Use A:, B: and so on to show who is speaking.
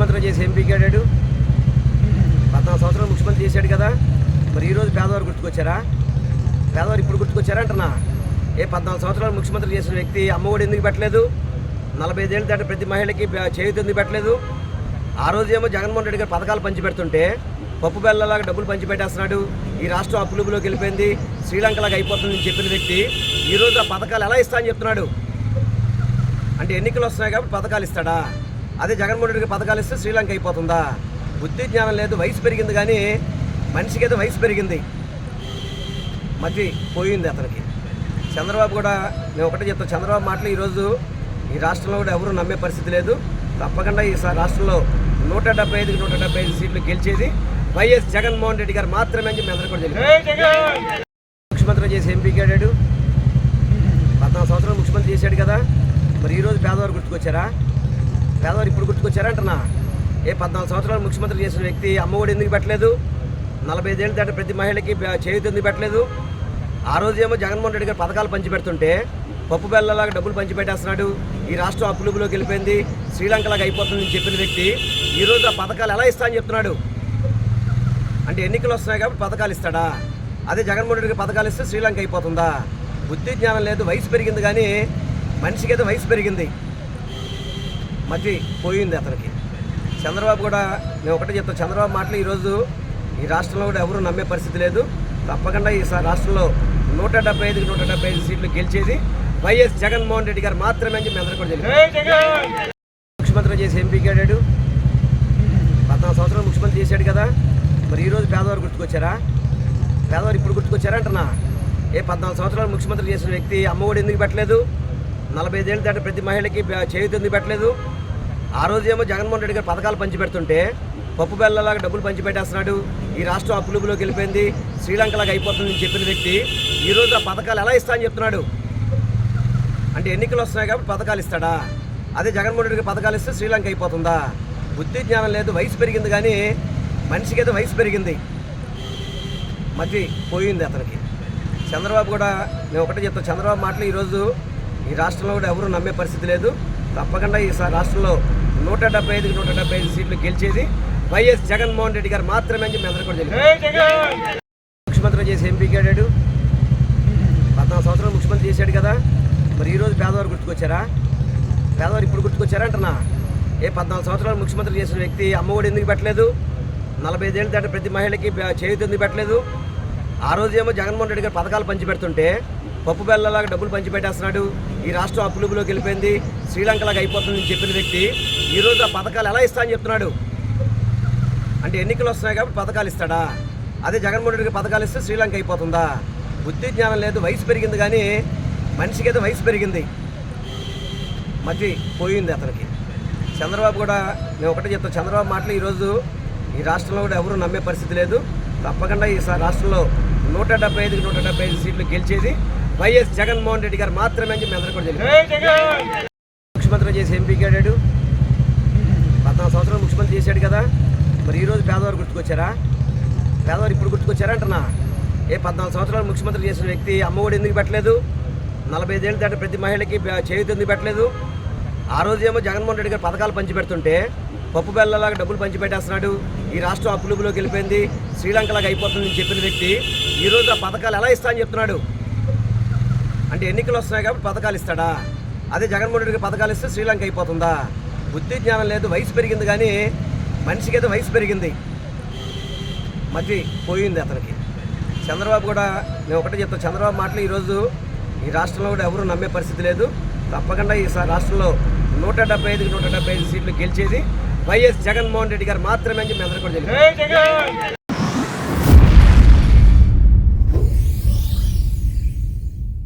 A: ముఖ్యమంత్రి చేసి ఎంపీకి ఆడాడు. 14 సంవత్సరాలు ముఖ్యమంత్రి చేశాడు కదా. మరి ఈరోజు పేదవారు గుర్తుకొచ్చారా? పేదవారు ఇప్పుడు గుర్తుకొచ్చారా అంటున్నా. 14 సంవత్సరాలు ముఖ్యమంత్రి చేసిన వ్యక్తి అమ్మఒడి ఎందుకు పెట్టలేదు? 45 ఏళ్ళు దాటి ప్రతి మహిళకి చేయూత ఎందుకు పెట్టలేదు? ఆ రోజేమో జగన్మోహన్ రెడ్డి గారు పథకాలు పంచిపెడుతుంటే పప్పు బెల్లలాగా డబ్బులు పంచిపెట్టేస్తున్నాడు. ఈ రాష్ట్రం అప్పులుబులోకి వెళ్ళిపోయింది, శ్రీలంకలాగా అయిపోతుందని చెప్పిన వ్యక్తి ఈరోజు ఆ పథకాలు ఎలా ఇస్తా అని చెప్తున్నాడు. అంటే ఎన్నికలు వస్తున్నాయి కాబట్టి పథకాలు ఇస్తాడా? అదే జగన్మోహన్ రెడ్డికి పథకాలు ఇస్తే శ్రీలంక అయిపోతుందా? బుద్ధి జ్ఞానం లేదు. వయసు పెరిగింది కానీ మనిషికి అయితే వయసు పెరిగింది, మతి పోయింది అతనికి. చంద్రబాబు కూడా నేను ఒకటే చెప్తాను, చంద్రబాబు మాటలు ఈరోజు ఈ రాష్ట్రంలో కూడా ఎవరు నమ్మే పరిస్థితి లేదు. తప్పకుండా ఈ రాష్ట్రంలో 175కి 175 సీట్లు గెలిచేది వైఎస్ జగన్మోహన్ రెడ్డి గారు మాత్రమే అని చెప్పి అందరూ కూడా తెలియదు. ముఖ్యమంత్రి చేసి ఎంపీకి ఆడాడు. 14 సంవత్సరాలు ముఖ్యమంత్రి చేశాడు కదా. మరి ఈరోజు పేదవారు గుర్తుకొచ్చారా? పేదవారు ఇప్పుడు గుర్తుకొచ్చారా అంటున్నా. 14 సంవత్సరాలు ముఖ్యమంత్రి చేసిన వ్యక్తి అమ్మఒడి ఎందుకు పెట్టలేదు? 45 ఏళ్ళు దాటి ప్రతి మహిళకి చేయూత ఎందుకు పెట్టలేదు? ఆ రోజేమో జగన్మోహన్ రెడ్డి గారు పథకాలు పంచిపెడుతుంటే పప్పు బెల్లలాగా డబ్బులు పంచిపెట్టేస్తున్నాడు. ఈ రాష్ట్రం అప్పులుబులోకి వెళ్ళిపోయింది, శ్రీలంకలాగా అయిపోతుందని చెప్పిన వ్యక్తి ఈరోజు ఆ పథకాలు ఎలా ఇస్తా అని చెప్తున్నాడు. అంటే ఎన్నికలు వస్తున్నాయి కాబట్టి పథకాలు ఇస్తాడా? అదే జగన్మోహన్ రెడ్డికి పథకాలు ఇస్తే శ్రీలంక అయిపోతుందా? బుద్ధి జ్ఞానం లేదు. వయసు పెరిగింది కానీ మనిషికి అయితే వయసు పెరిగింది, మతి పోయింది అతనికి. చంద్రబాబు కూడా నేను ఒకటే చెప్తాను, చంద్రబాబు మాటలు ఈరోజు ఈ రాష్ట్రంలో కూడా ఎవరు నమ్మే పరిస్థితి లేదు. తప్పకుండా ఈ రాష్ట్రంలో 175కి 175 సీట్లు గెలిచేది వైఎస్ జగన్మోహన్ రెడ్డి గారు మాత్రమే అని చెప్పి అందరూ కూడా తెలియదు. ముఖ్యమంత్రి చేసి ఎంపీకి ఆడాడు. 14 సంవత్సరాలు ముఖ్యమంత్రి చేశాడు కదా. మరి ఈరోజు పేదవారు గుర్తుకొచ్చారా? పేదవారు ఇప్పుడు గుర్తుకొచ్చారా అంటున్నా. 14 సంవత్సరాలు ముఖ్యమంత్రి చేసిన వ్యక్తి అమ్మఒడి ఎందుకు పెట్టలేదు? 45 ఏళ్ళు దాటి ప్రతి మహిళకి చేయూత ఎందుకు పెట్టలేదు? ఆ రోజేమో జగన్మోహన్ రెడ్డి గారు పథకాలు పంచిపెడుతుంటే పప్పు బెల్లలాగా డబ్బులు పంచిపెట్టేస్తున్నాడు. ఈ రాష్ట్రం అప్పులుబులోకి వెళ్ళిపోయింది, శ్రీలంకలాగా అయిపోతుందని చెప్పిన వ్యక్తి ఈరోజు ఆ పథకాలు ఎలా ఇస్తా అని చెప్తున్నాడు. అంటే ఎన్నికలు వస్తున్నాయి కాబట్టి పథకాలు ఇస్తాడా? అదే జగన్మోహన్ రెడ్డికి పథకాలు ఇస్తే శ్రీలంక అయిపోతుందా? బుద్ధి జ్ఞానం లేదు. వయసు పెరిగింది కానీ మనిషికి అయితే వయసు పెరిగింది, మతి పోయింది అతనికి. చంద్రబాబు కూడా నేను ఒకటే చెప్తాను, చంద్రబాబు మాటలు ఈరోజు ఈ రాష్ట్రంలో కూడా ఎవరు నమ్మే పరిస్థితి లేదు. తప్పకుండా ఈ రాష్ట్రంలో 175కి 175 సీట్లు గెలిచేది వైఎస్ జగన్మోహన్ రెడ్డి గారు మాత్రమే అని చెప్పి అందరూ కూడా తెలియదు. ముఖ్యమంత్రి చేసి ఎంపీకి ఆడాడు. 14 సంవత్సరాలు ముఖ్యమంత్రి చేశాడు కదా. మరి ఈరోజు పేదవారు గుర్తుకొచ్చారా? పేదవారు ఇప్పుడు గుర్తుకొచ్చారా అంటున్నా. 14 సంవత్సరాలు ముఖ్యమంత్రి చేసిన వ్యక్తి అమ్మఒడి ఎందుకు పెట్టలేదు? 45 ఏళ్ళు దాటి ప్రతి మహిళకి చేయూత ఎందుకు పెట్టలేదు? ఆ రోజేమో జగన్మోహన్ రెడ్డి గారు పథకాలు పంచిపెడుతుంటే పప్పు బెల్లలాగా డబ్బులు పంచిపెట్టేస్తున్నాడు. ఈ రాష్ట్రం అప్పులుబులోకి వెళ్ళిపోయింది, శ్రీలంకలాగా అయిపోతుందని చెప్పిన వ్యక్తి ఈరోజు ఆ పథకాలు ఎలా ఇస్తా అని చెప్తున్నాడు. అంటే ఎన్నికలు వస్తున్నాయి కాబట్టి పథకాలు ఇస్తాడా? అదే జగన్మోహన్ రెడ్డికి పథకాలు ఇస్తే శ్రీలంక అయిపోతుందా? బుద్ధి జ్ఞానం లేదు. వయసు పెరిగింది కానీ మనిషికి అయితే వయసు పెరిగింది, మతి పోయింది అతనికి. చంద్రబాబు కూడా నేను ఒకటే చెప్తాను, చంద్రబాబు మాటలు ఈరోజు ఈ రాష్ట్రంలో కూడా ఎవరు నమ్మే పరిస్థితి లేదు. తప్పకుండా ఈ రాష్ట్రంలో 175కి 175 సీట్లు గెలిచేది వైఎస్ జగన్మోహన్ రెడ్డి గారు మాత్రమే అని చెప్పి అందరూ కూడా తెలియదు. ముఖ్యమంత్రి చేసి ఎంపీకి ఆడాడు. 14 సంవత్సరాలు ముఖ్యమంత్రి చేశాడు కదా. మరి ఈరోజు పేదవారు గుర్తుకొచ్చారా? పేదవారు ఇప్పుడు గుర్తుకొచ్చారా అంటున్నా. 14 సంవత్సరాలు ముఖ్యమంత్రి చేసిన వ్యక్తి అమ్మఒడి ఎందుకు పెట్టలేదు? 45 ఏళ్ళు దాటి ప్రతి మహిళకి చేయూత ఎందుకు పెట్టలేదు? ఆ రోజేమో జగన్మోహన్ రెడ్డి గారు పథకాలు పంచిపెడుతుంటే పప్పు బెల్లలాగా డబ్బులు పంచిపెట్టేస్తున్నాడు. ఈ రాష్ట్రం అప్పులుబులోకి వెళ్ళిపోయింది, శ్రీలంకలాగా అయిపోతుందని చెప్పిన వ్యక్తి ఈరోజు ఆ పథకాలు ఎలా ఇస్తా అని చెప్తున్నాడు. అంటే ఎన్నికలు వస్తున్నాయి కాబట్టి పథకాలు ఇస్తాడా? అదే జగన్మోహన్ రెడ్డికి పథకాలు ఇస్తే శ్రీలంక అయిపోతుందా? బుద్ధి జ్ఞానం లేదు. వయసు పెరిగింది కానీ మనిషికి అయితే వయసు పెరిగింది, మతి పోయింది అతనికి. చంద్రబాబు కూడా నేను ఒకటే చెప్తాను, చంద్రబాబు మాటలు ఈరోజు ఈ రాష్ట్రంలో కూడా ఎవరు నమ్మే పరిస్థితి లేదు. తప్పకుండా ఈ రాష్ట్రంలో 175కి 175 సీట్లు గెలిచేది వైఎస్ జగన్మోహన్ రెడ్డి గారు మాత్రమే అని చెప్పి అందరూ కూడా తెలియదు.